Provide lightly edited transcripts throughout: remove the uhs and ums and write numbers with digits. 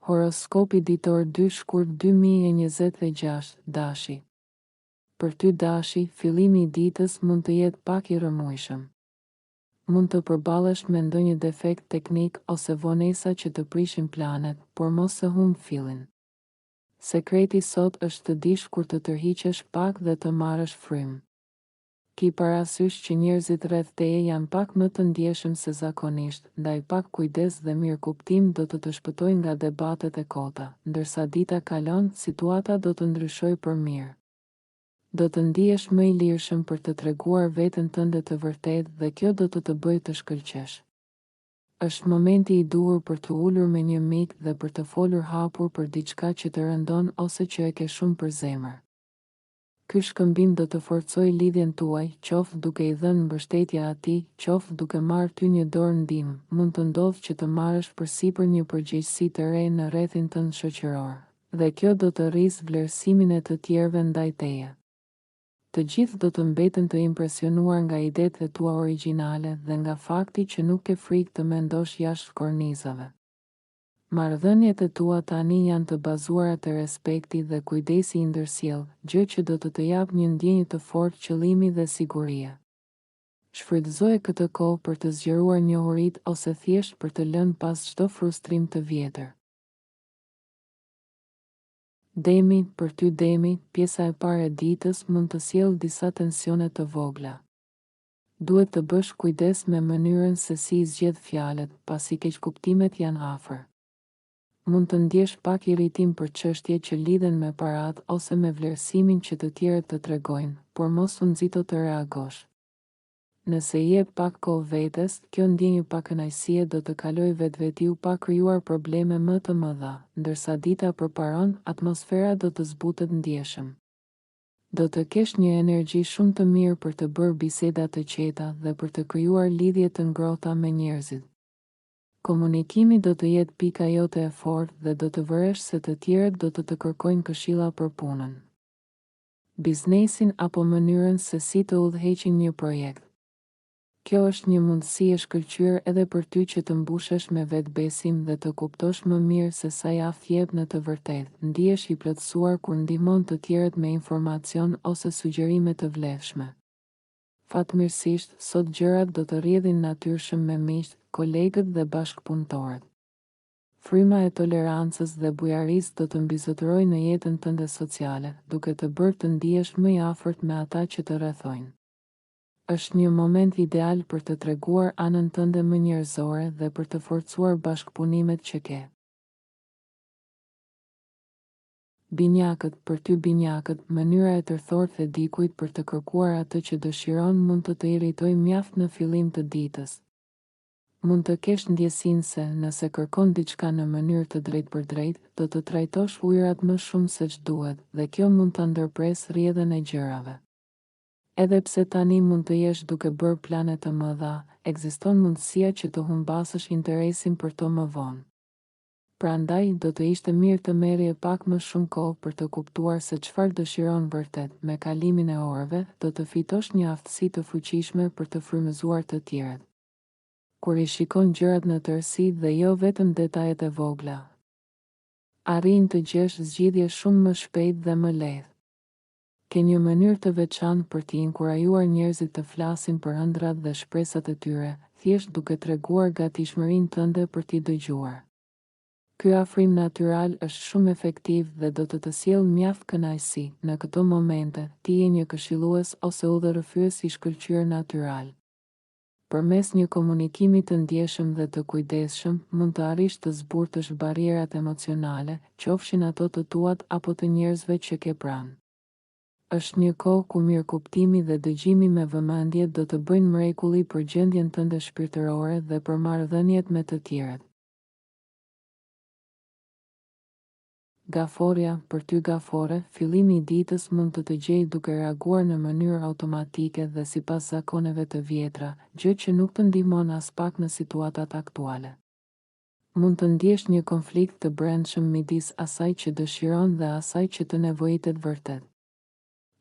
Horoskopi ditor 2 shkurt 2026, Dashi. Për ty Dashi, fillimi i ditës mund të jetë pak i rrëmujshëm. Mund të përballesh me ndonjë defekt teknik ose vonesa që të prishin planet, por mos e humb fillin. Sekreti sot është të dish kur të tërhiqesh pak dhe të marrësh frymë. Ki parasysh që njerëzit rreth teje janë pak më të ndjeshëm se zakonisht, ndaj pak kujdes dhe mirë kuptim do të shpëtojnë nga debatet e kota, ndërsa dita kalon, situata do të ndryshojë për mirë. Do të ndihesh më i lirshëm për të treguar veten tënde të vërtetë dhe kjo do të bëjë të shkëlqesh. Është momenti i duhur për të ulur me një mik dhe për të folur hapur për diçka që të rëndon ose që e ke shumë për zemër. Ky shkëmbim do të forcojë lidhjen tuaj, qoftë duke i dhënë mbështetje atij, qoftë duke marrë ty një dorë ndihmë. Mund të ndodhë që të marrësh përsipër një përgjegjësi të re në rrethin tënd shoqëror, dhe kjo do të rrisë vlerësimin e të tjerëve ndaj teje. Të gjithë do të mbeten të impresionuar nga idetë e tua origjinale dhe nga fakti që nuk ke frikë të mendosh jashtë kornizave. Marrëdhëniet e tua tani janë të bazuara te respekti dhe kujdesi i ndërsjellë, gjë që do të japë një ndjenjë të fortë qëllimi dhe sigurie. Shfrytëzoje këtë kohë për të zgjeruar njohuritë ose thjesht për të lënë pas çdo frustrim të vjetër. Demi, për ty Demi, pjesa e parë e ditës mund të sjellë disa tensione të vogla. Duhet të bësh kujdes me mënyrën se si i zgjedh fjalët, pasi keqkuptimet janë afër. Mund të ndjesh pak irritim për çështje që lidhen me paratë ose me vlerësimin që të tjerët të tregojnë, por mos u nxito të reagosh. Nëse i jep pak kohë vetes, kjo ndjenjë pakënaqësie do të kalojë vetvetiu pa krijuar probleme më të mëdha, ndërsa dita përparon, atmosfera do të zbutet ndjeshëm. Do të kesh një energji shumë të mirë për të bërë biseda të qeta dhe për të krijuar lidhje të ngrohta me njerëzit. Komunikimi do të jetë pika jote e fortë dhe do të vëresh se të tjerët do të kërkojnë këshilla për punën, biznesin apo mënyrën se si të udhëheqin një projekt. Kjo është një mundësi e shkëlqyer edhe për ty që të mbushesh me vetbesim dhe të kuptosh më mirë se sa javë jep në të vërtetë. Ndihesh i plotësuar kur ndihmon të tjerët me informacion ose sugjerime të vlefshme. Fatmirësisht, sot gjërat do të rrjedhin natyrshëm me miqt, kolegët dhe bashkëpunëtorët. Fryma e tolerancës dhe bujarisë do të mbizotërojë në jetën tënde sociale, duke të bërë të ndihesh më i afërt me ata që të rrethojnë. Është një moment ideal për të treguar anën tënde më njerëzore dhe për të forcuar bashkëpunimet që ke. Binjakët, për ty binjakët, mënyra e tërthortë e dikujt për të kërkuar atë që dëshiron mund të irritojë mjaft në fillim të ditës. Mund të kesh ndjesinë se nëse kërkon diçka në mënyrë të drejtpërdrejtë, do të trajtosh ujërat më shumë se ç'duhet dhe kjo mund ta ndërpresë rrjedhën e gjërave. Edhe pse tani mund të jesh duke bërë plane të mëdha, ekziston mundësia që të humbasësh interesin për to më vonë. Prandaj, do të ishte mirë të merrje pak më shumë kohë për të kuptuar se çfarë dëshiron vërtet. Me kalimin e orëve, do të fitosh një aftësi të fuqishme për të frymëzuar të tjerët. Kur i shikon gjërat në tërësi dhe jo vetëm detajet e vogla, arrin të gjesh zgjidhje shumë më shpejt dhe më lehtë. Ke një mënyrë të veçantë për t'i inkurajuar njerëzit të flasin për ëndrat dhe shpresat e tyre, thjesht duke treguar gatishmërinë tënde për t'i dëgjuar. Ky afrim natyral është shumë efektiv dhe do të sjellë mjaft kënaqësi. Në këto momente, ti je një këshillues ose udhërrëfyes i shkëlqyer natyral. Përmes një komunikimi të ndjeshëm dhe të kujdesshëm, mund të arrish të zburtësh barrierat emocionale, qofshin ato të tuat apo të njerëzve që ke pranë. Është një kohë ku mirëkuptimi dhe dëgjimi me vëmendje do të bëjnë mrekulli për gjendjen tënde shpirtërore dhe për marrëdhëniet me të tjerët. Gaforja, për ty gafore, fillimi i ditës mund të gjejë duke reaguar në mënyrë automatike dhe sipas zakoneve të vjetra, gjë që nuk të ndihmon as pak në situatat aktuale. Mund të ndjesh një konflikt të brendshëm midis asaj që dëshiron dhe asaj që të nevojitet vërtet.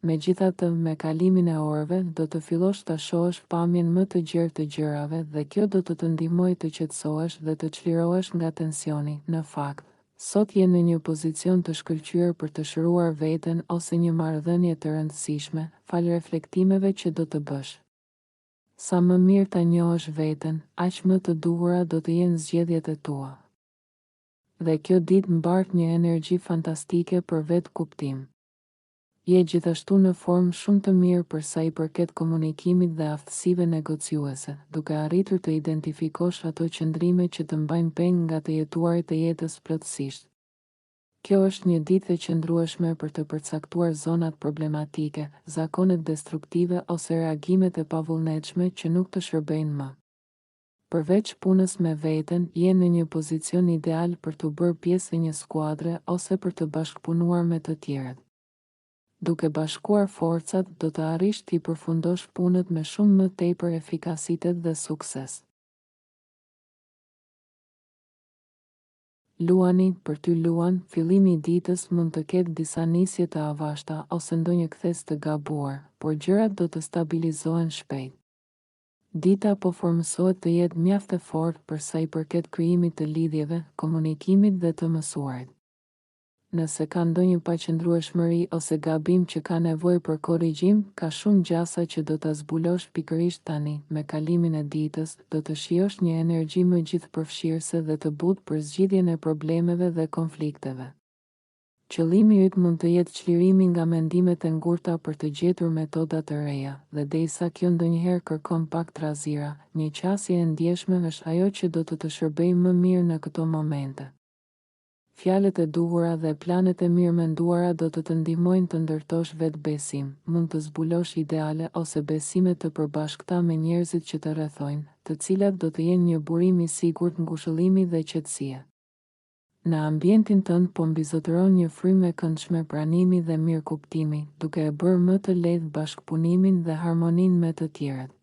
Megjithatë, me kalimin e orëve, do të fillosh ta shohësh pamjen më të gjerë të gjërave dhe kjo do të ndihmojë të qetësohesh dhe të çlirohesh nga tensioni. Në fakt, Sot je në një pozicion të shkëlqyer për të shëruar veten ose një marrëdhënie të rëndësishme, fal reflektimeve që do të bësh. Sa më mirë ta njohësh veten, aq më të duhura do të jenë zgjedhjet e tua. Dhe kjo ditë mbart një energji fantastike për vetë kuptim. Je gjithashtu në formë shumë të mirë për sa i përket komunikimit dhe aftësive negociuese, duke arritur të identifikosh ato qëndrime që të mbajnë peng nga të jetuarit e jetës plotësisht. Kjo është një ditë e qëndrueshme për të përcaktuar zonat problematike, zakonet destruktive ose reagimet e pavullnetshme që nuk të shërbejnë më. Përveç punës me veten, je në një pozicion ideal për të bërë pjesë e një skuadre ose për të bashkëpunuar me të tjerët. Duke bashkuar forcat, do të arrish t'i përfundosh punët me shumë më tepër efikasitet dhe sukses. Luani, për ty luan, fillimi i ditës mund të ketë disa nisje të avashta ose ndonjë kthes të gabuar, por gjërat do të stabilizohen shpejt. Dita po formësohet të jetë mjaft e fortë për sa i përket krijimit të lidhjeve, komunikimit dhe të mësuarit. Nëse ka ndonjë paqëndrueshmëri ose gabim që ka nevojë për korrigjim, ka shumë gjasa që do ta zbulosh pikërisht tani. Me kalimin e ditës, do të shijosh një energji më gjithëpërfshirëse dhe të butë për zgjidhjen e problemeve dhe konflikteve. Qëllimi yt mund të jetë çlirimi nga mendimet e ngurta për të gjetur metoda të reja, dhe derisa kjo ndonjëherë kërkon pak trazira, një qasje e ndjeshme është ajo që do të shërbejë më mirë në këto momente. Fjalët e duhura dhe planet e mirë menduara do të ndihmojnë të ndërtosh vetbesim, mund të zbulosh ideale ose besime të përbashkëta me njerëzit që të rrethojnë, të cilat do të jenë një burim i sigurt ngushëllimi dhe qetësie. Në ambientin tënd po mbizotëron një frymë e këndshme pranimi dhe mirëkuptimi, duke e bërë më të lehtë bashkëpunimin dhe harmoninë me të tjerët.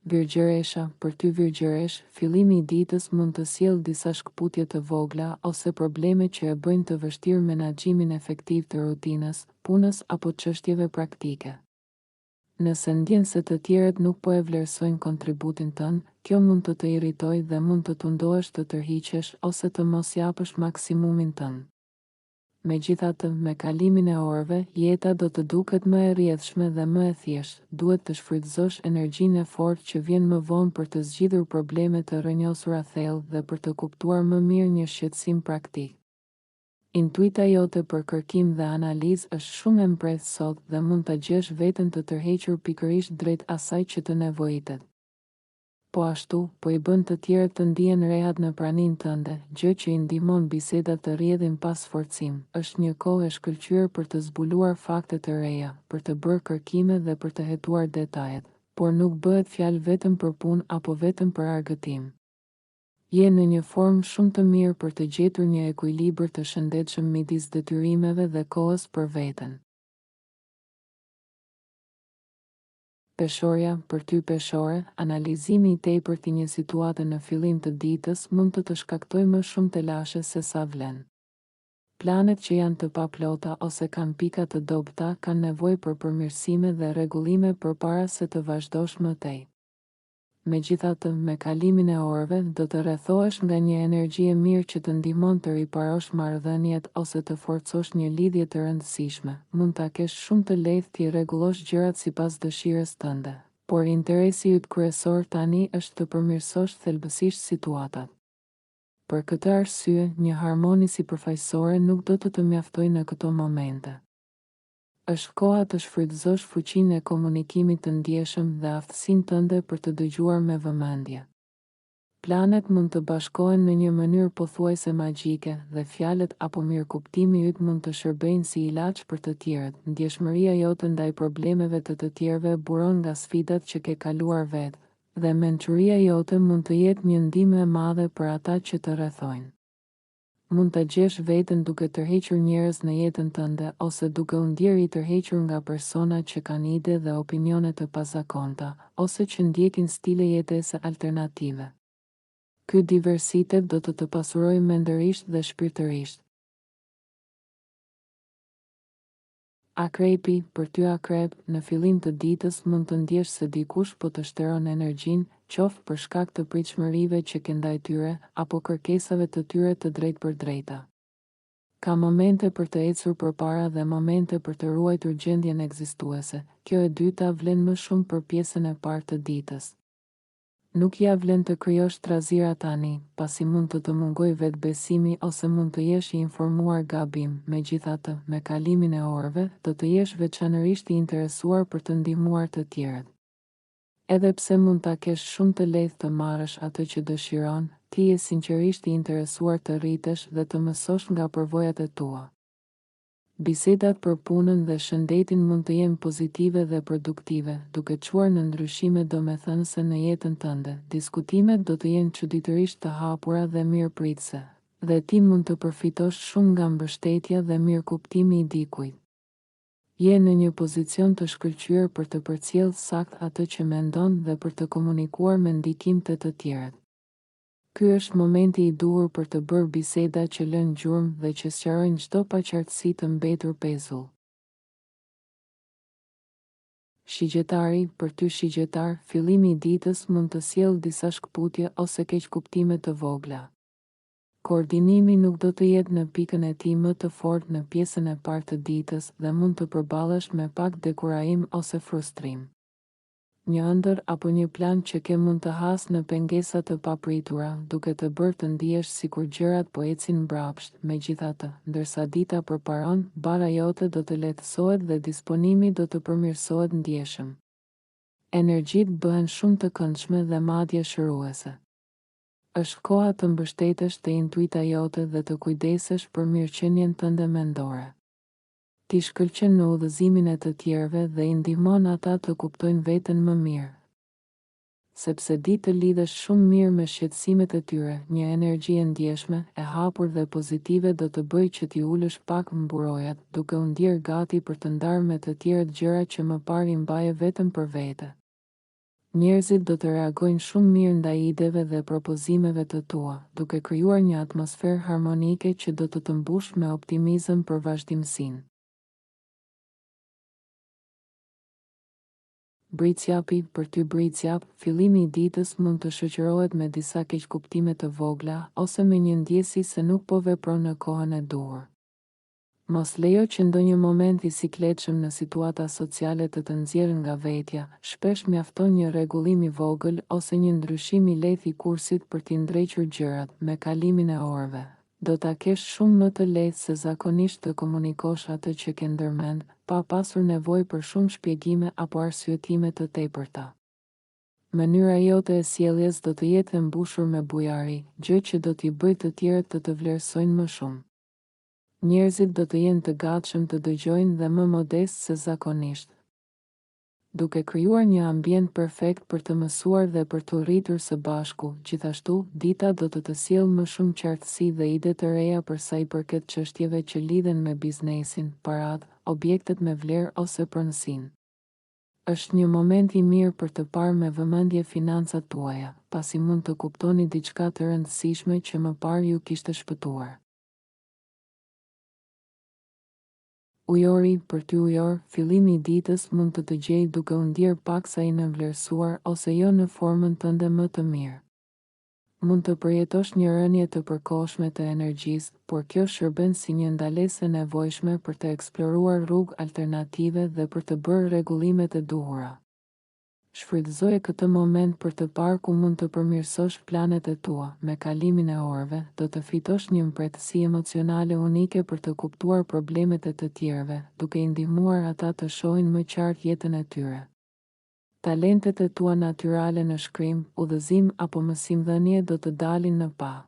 Virgjëresha, për ty virgjëresh, fillimi i ditës mund të sjellë disa shkputje të vogla ose probleme që e bëjnë të vështirë menaxhimin efektiv të rutinës, punës apo çështjeve praktike. Nëse ndjen se të tjerët nuk po e vlerësojnë kontributin tënd, kjo mund të të irritojë dhe mund të tundohesh të tërhiqesh ose të mos japësh maksimumin tënd. Megjithatë, me kalimin e orëve, jeta do të duket më e rrjedhshme dhe më e thjeshtë. Duhet të shfrytëzosh energjinë e fortë që vjen më vonë për të zgjidhur probleme të rrënjosura thellë dhe për të kuptuar më mirë një shqetësim praktik. Intuita jote për kërkim dhe analizë është shumë e mprehtë sot dhe mund ta gjesh veten të tërhequr pikërisht drejt asaj që të nevojitet. Po ashtu, po i bën të tjerët të ndihen rehat në praninë tënde, gjë që i ndihmon bisedat të rrjedhin pas forcim. Është një kohë e shkëlqyer për të zbuluar fakte të reja, për të bërë kërkime dhe për të hetuar detajet, por nuk bëhet fjalë vetëm për punë apo vetëm për argëtim. Je në një formë shumë të mirë për të gjetur një ekuilibër të shëndetshëm midis detyrimeve dhe kohës për veten. Peshorja, për ty peshore, analizimi i tepërt i një situate në fillim të ditës mund të shkaktojë më shumë telashe se sa vlen. Planet që janë të paplota ose kanë pika të dobta kanë nevojë për përmirësime dhe rregullime përpara se të vazhdosh më tej. Megjithatë, me kalimin e orëve, do të rrethohesh nga një energji e mirë që të ndihmon të riparosh marrëdhëniet ose të forcosh një lidhje të rëndësishme. Mund ta kesh shumë të lehtë ti rregullosh gjërat sipas dëshirës tënde, por interesi yt kryesor tani është të përmirësosh thelbësisht situatat. Për këtë arsye, një harmoni sipërfaqësore nuk do të mjaftojë në këto momente. Është koha të shfrytëzosh fuqinë e komunikimit të ndjeshëm dhe aftësinë tënde për të dëgjuar me vëmendje. Planet mund të bashkohen në një mënyrë pothuajse magjike dhe fjalët apo mirëkuptimi yt mund të shërbejnë si ilaç për të tjerët. Ndjeshmëria jote ndaj problemeve të tjerëve buron nga sfidat që ke kaluar vetë, dhe mençuria jote mund të jetë një ndihmë e madhe për ata që të rrethojnë. Mund të gjesh veten duke tërhequr njerëz në jetën tënde ose duke u ndjerë i tërhequr nga persona që kanë ide dhe opinione të pazakonta, ose që ndjekin stile jetese alternative. Ky diversitet do të pasurojë mendërisht dhe shpirtërisht. Akrepi, për ty akrep, në fillim të ditës mund të ndjesh se dikush po të shtëron energjinë, qoftë për shkak të pritshmërive që ke ndaj tyre, apo kërkesave të tyre të drejtë për drejta. Ka momente për të ecur përpara dhe momente për të ruajtur gjendjen ekzistuese. Kjo e dyta vlen më shumë për pjesën e parë të ditës. Nuk ja vlen të krijosh trazira tani, pasi mund të mungoj vetbesimi ose mund të jesh i informuar gabim. Megjithatë, me kalimin e orëve, do të jesh veçanërisht i interesuar për të ndihmuar të tjerët. Edhe pse mund ta kesh shumë të lehtë të marrësh atë që dëshiron, ti je sinqerisht i interesuar të rritesh dhe të mësosh nga përvojat e tua. Bisedat për punën dhe shëndetin mund të jenë pozitive dhe produktive, duke çuar në ndryshime domethënëse në jetën tënde. Diskutimet do të jenë çuditërisht të hapura dhe mirëpritëse, dhe ti mund të përfitosh shumë nga mbështetja dhe mirëkuptimi i dikujt. Je në një pozicion të shkëlqyer për të përcjellë saktë atë që mendon dhe për të komunikuar me ndikim të tjerët. Ky është momenti i duhur për të bërë biseda që lënë gjurmë dhe që sqarojnë çdo paqartësi të mbetur pezull. Shigjetari, për ty shigjetar, fillimi i ditës mund të sjellë disa shkputje ose keqkuptime të vogla. Koordinimi nuk do të jetë në pikën e tij më të fortë në pjesën e parë të ditës dhe mund të përballesh me pak dekurajim ose frustrim. Një ëndër apo një plan që ke mund të hasë në pengesa të papritura, duke të bërë të ndihesh sikur gjërat po ecin mbrapsht. Megjithatë, ndërsa dita përparon, bara jote do të lehtësohet dhe disponimi do të përmirësohet ndjeshëm. Energjitë bëhen shumë të këndshme dhe madje shëruese. Është koha të mbështetesh te intuita jote dhe të kujdesesh për mirëqenien tënde mendore. Ti shkëlqen në udhëzimin e të tjerëve dhe i ndihmon ata të kuptojnë veten më mirë. Sepse di të lidhesh shumë mirë me shqetësimet e tyre, një energji e ndjeshme, e hapur dhe pozitive do të bëjë që ti ulësh pak mburojat, duke u ndier gati për të ndarë me të tjerët gjëra që më parë i mbaje vetëm për vete. Njerëzit do të reagojnë shumë mirë ndaj ideve dhe propozimeve të tua, duke krijuar një atmosferë harmonike që do të mbush me optimizëm për vazhdimsinë. Bricjapi, për ty bricjap, fillimi i ditës mund të shoqërohet me disa keqkuptime të vogla ose me një ndjesi se nuk po vepron në kohën e duhur. Mos lejo që ndonjë moment i sikletshëm në situata sociale të nxjerrë nga vetja, shpesh mjafton një rregullim i vogël ose një ndryshim i lehtë i kursit për t'i ndrequr gjërat. Me kalimin e orëve, do ta kesh shumë më të lehtë se zakonisht të komunikosh atë që ke ndërmend, pa pasur nevojë për shumë shpjegime apo arsyetime të tepërta. Mënyra jote e sjelljes do të jetë e mbushur me bujari, gjë që do t'i bëjë të tjerët të vlerësojnë më shumë. Njerëzit do të jenë të gatshëm të dëgjojnë dhe më modest se zakonisht, duke krijuar një ambient perfekt për të mësuar dhe për të rritur së bashku. Gjithashtu, dita do të sjellë më shumë qartësi dhe ide të reja për sa i përket çështjeve që lidhen me biznesin, paratë, objektet me vlerë ose pronësinë. Është një moment i mirë për të parë me vëmendje financat tuaja, pasi mund të kuptoni diçka të rëndësishme që më parë ju kishte shpëtuar. Ujori, për ty ujor, fillimi i ditës mund të gjejë duke u ndier paksa i nënvlerësuar ose jo në formën tënde më të mirë. Mund të përjetosh një rënje të përkohshme të energjisë, por kjo shërben si një ndalesë e nevojshme për të eksploruar rrugë alternative dhe për të bërë rregullimet e duhura. Shfrytëzoje këtë moment për të parë ku mund të përmirësosh planet e tua. Me kalimin e orëve, do të fitosh një mbretësi emocionale unike për të kuptuar problemet e të tjerëve, duke i ndihmuar ata të shohin më qartë jetën e tyre. Talentet e tua natyrale në shkrim, udhëzim apo mësimdhënie do të dalin në pa.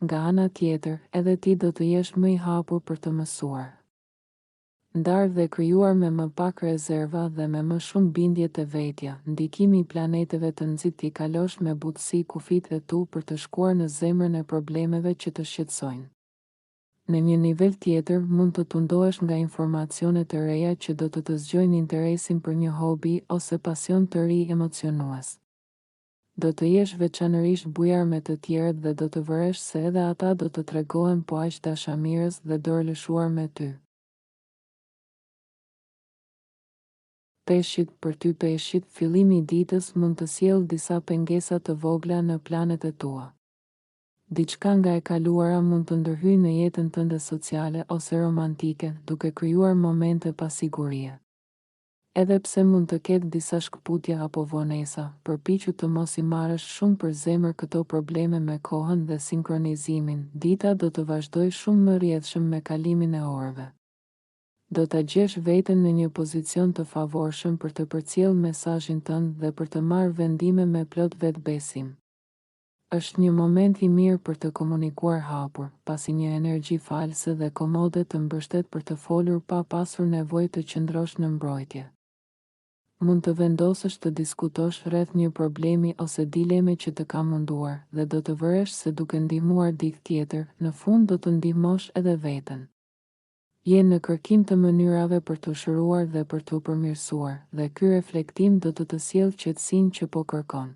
Nga ana tjetër, edhe ti do të jesh më i hapur për të mësuar. Ndarë dhe krijuar me më pak rezerva dhe me më shumë bindje të vetja, ndikimi i planeteve të nxit t'i kalosh me butësi kufit e tu për të shkuar në zemrën e problemeve që të shqetësojnë. Në një nivel tjetër, mund të tundohesh nga informacione të reja që do të zgjojnë interesin për një hobi ose pasion të ri emocionues. Do të jesh veçanërisht bujar me të tjerët dhe do të vëresh se edhe ata do të tregohen po aq dashamirës dhe dorëlëshuar me ty. Peshqit. Për ty peshqit, fillimi i ditës mund të sjellë disa pengesa të vogla në planet e tua. Diçka nga e kaluara mund të ndërhyjë në jetën tënde sociale ose romantike, duke krijuar momente pasigurie. Edhe pse mund të ketë disa shkputje apo vonesa, përpiqu të mos i marrësh shumë për zemër këto probleme me kohën dhe sinkronizimin. Dita do të vazhdojë shumë më rrjedhshëm me kalimin e orëve. Do ta gjesh veten në një pozicion të favorshëm për të përcjellë mesazhin tënd dhe për të marrë vendime me plot vetbesim. Është një moment i mirë për të komunikuar hapur, pasi një energji false dhe komode të mbështet për të folur pa pasur nevojë të qëndrosh në mbrojtje. Mund të vendosësh të diskutosh rreth një problemi ose dileme që të ka munduar dhe do të vëresh se duke ndihmuar dikë tjetër, në fund do të ndihmosh edhe veten. Je në kërkim të mënyrave për të shëruar dhe për të përmirësuar, dhe ky reflektim do të sjellë qetësinë që po kërkon.